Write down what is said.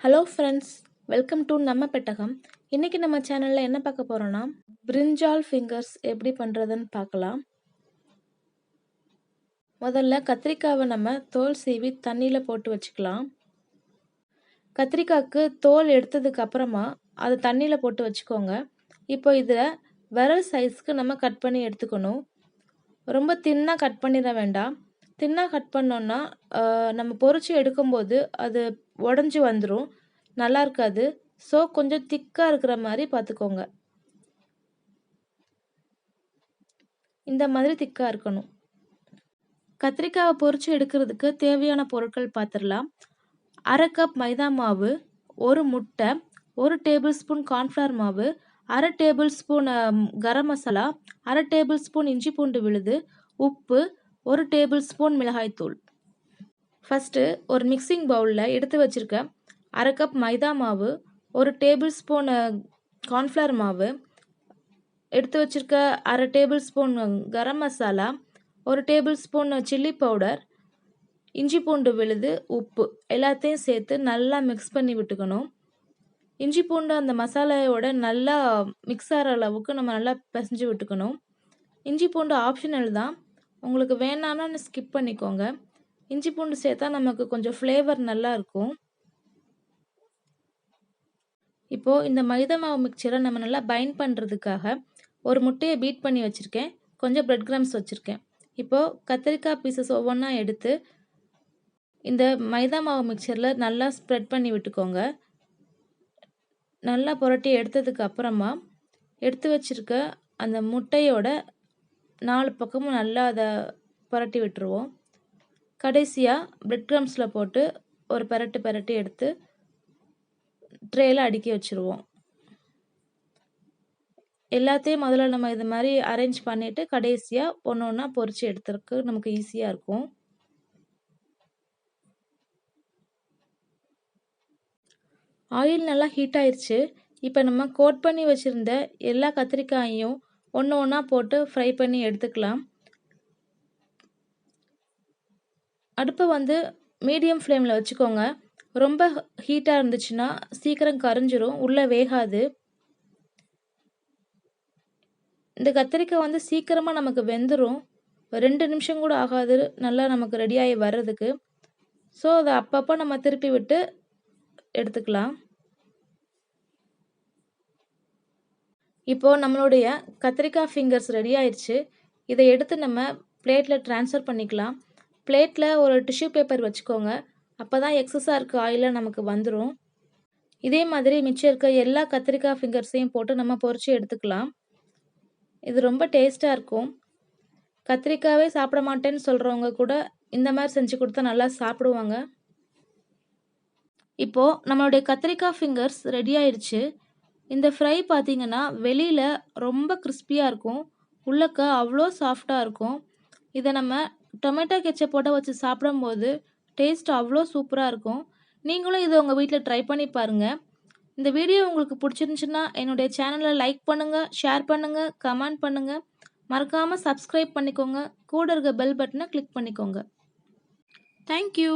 Hello friends, welcome to நம்ம பெட்டகம். இன்னைக்கு நம்ம சேனலில் என்ன பார்க்க போகிறோன்னா பிரிஞ்சால் ஃபிங்கர்ஸ் எப்படி பண்ணுறதுன்னு பார்க்கலாம். முதல்ல கத்திரிக்காவை நம்ம தோல் சீவி தண்ணியில் போட்டு வச்சுக்கலாம். கத்திரிக்காய்க்கு தோல் எடுத்ததுக்கு அப்புறமா அதை தண்ணியில் போட்டு வச்சுக்கோங்க. இப்போ இதில் விரல் சைஸ்க்கு நம்ம கட் பண்ணி எடுத்துக்கணும். ரொம்ப தின்னாக கட் பண்ணிட வேண்டாம். தின்னாக கட் பண்ணோன்னா நம்ம பொரிச்சு எடுக்கும்போது அது உடஞ்சி வந்துடும், நல்லா இருக்காது. ஸோ கொஞ்சம் திக்காக இருக்கிற மாதிரி பார்த்துக்கோங்க. இந்த மாதிரி திக்காக இருக்கணும். கத்திரிக்காவை பொரிச்சு எடுக்கிறதுக்கு தேவையான பொருட்கள் பார்த்துடலாம். 1/2 கப் மைதா மாவு, 1 முட்டை, 1 டேபிள் ஸ்பூன் கார்ன்ஃப்ளவர் மாவு, 1/2 tablespoon garam masala, 1/2 table spoon இஞ்சி பூண்டு விழுது, உப்பு, 1 டேபிள் ஸ்பூன் மிளகாய்த்தூள். ஃபஸ்ட்டு ஒரு மிக்சிங் பவுலில் எடுத்து வச்சுருக்க 1/2 கப் மைதா மாவு, 1 டேபிள் ஸ்பூன் கார்ன்ஃப்ளவர் மாவு, எடுத்து வச்சுருக்க 1/2 tablespoon garam masala, 1 tablespoon chilli powder, இஞ்சி பூண்டு விழுது, உப்பு எல்லாத்தையும் சேர்த்து நல்லா மிக்ஸ் பண்ணி விட்டுக்கணும். இஞ்சி பூண்டு அந்த மசாலாவோட நல்லா மிக்ஸ் ஆகிற அளவுக்கு நம்ம நல்லா பிசைஞ்சு விட்டுக்கணும். இஞ்சி பூண்டு ஆப்ஷனல் தான், உங்களுக்கு வேணான்னு ஸ்கிப் பண்ணிக்கோங்க. இஞ்சி பூண்டு சேர்த்தா நமக்கு கொஞ்சம் ஃப்ளேவர் நல்லா இருக்கும். இப்போது இந்த மைதா மாவு மிக்சரை நம்ம நல்லா பைண்ட் பண்ணுறதுக்காக ஒரு முட்டையை பீட் பண்ணி வச்சுருக்கேன், கொஞ்சம் பிரெட் கிரம்ஸ் வச்சுருக்கேன். இப்போது கத்திரிக்காய் பீசஸ் ஒவ்வொன்றா எடுத்து இந்த மைதா மாவு மிக்சரில் நல்லா ஸ்ப்ரெட் பண்ணி விட்டுக்கோங்க. நல்லா புரட்டி எடுத்ததுக்கு அப்புறமா எடுத்து வச்சுருக்க அந்த முட்டையோட 4 பக்கமும் நல்லா அதை புரட்டி விட்டுருவோம். கடைசியாக பிரெட் கிரம்ஸில் போட்டு ஒரு பெரட்டி எடுத்து ட்ரேயில் அடுக்கி வச்சுருவோம். எல்லாத்தையும் முதல்ல நம்ம இது மாதிரி அரேஞ்ச் பண்ணிவிட்டு கடைசியாக ஒன்று ஒன்றா பொரித்து எடுத்துருக்கு நமக்கு ஈஸியாக இருக்கும். ஆயில் நல்லா ஹீட் ஆயிடுச்சு. இப்போ நம்ம கோட் பண்ணி வச்சுருந்த எல்லா கத்திரிக்காயையும் ஒன்று ஒன்றா போட்டு ஃப்ரை பண்ணி எடுத்துக்கலாம். அடுப்பை மீடியம் ஃப்ளேமில் வச்சுக்கோங்க. ரொம்ப ஹீட்டாக இருந்துச்சுன்னா சீக்கிரம் கரிஞ்சிரும், உள்ளே வேகாது. இந்த கத்திரிக்காய் சீக்கிரமாக நமக்கு வெந்துடும், 2 நிமிஷம் கூட ஆகாது நல்லா நமக்கு ரெடியாகி வர்றதுக்கு. ஸோ அதை அப்பப்போ நம்ம திருப்பி விட்டு எடுத்துக்கலாம். இப்போது நம்மளுடைய கத்திரிக்காய் ஃபிங்கர்ஸ் ரெடி ஆயிடுச்சு. இதை எடுத்து நம்ம பிளேட்டில் ட்ரான்ஸ்ஃபர் பண்ணிக்கலாம். பிளேட்டில் ஒரு டிஷ்யூ பேப்பர் வச்சுக்கோங்க, அப்போ தான் எக்ஸஸாக இருக்க ஆயிலாக நமக்கு வந்துடும். இதே மாதிரி மிச்சம் இருக்க எல்லா கத்திரிக்காய் ஃபிங்கர்ஸையும் போட்டு நம்ம பொரிச்சு எடுத்துக்கலாம். இது ரொம்ப டேஸ்ட்டாக இருக்கும். கத்திரிக்காவே சாப்பிட மாட்டேன்னு சொல்கிறவங்க கூட இந்த மாதிரி செஞ்சு கொடுத்தா நல்லா சாப்பிடுவாங்க. இப்போது நம்மளுடைய கத்திரிக்காய் ஃபிங்கர்ஸ் ரெடி ஆயிடுச்சு. இந்த ஃப்ரை பார்த்திங்கன்னா வெளியில் ரொம்ப கிறிஸ்பியாக இருக்கும், உள்ளக்க அவ்வளோ சாஃப்டாக இருக்கும். இதை நம்ம டொமேட்டோ கெச்சப்போட வச்சு சாப்பிடும்போது டேஸ்ட் அவ்வளோ சூப்பராக இருக்கும். நீங்களும் இதை உங்கள் வீட்டில் ட்ரை பண்ணி பாருங்கள். இந்த வீடியோ உங்களுக்கு பிடிச்சிருந்துச்சுன்னா என்னுடைய சேனலை லைக் பண்ணுங்கள், ஷேர் பண்ணுங்கள், கமெண்ட் பண்ணுங்கள். மறக்காமல் சப்ஸ்கிரைப் பண்ணிக்கோங்க. கூட இருக்க பெல் பட்டனை கிளிக் பண்ணிக்கோங்க. தேங்க்யூ.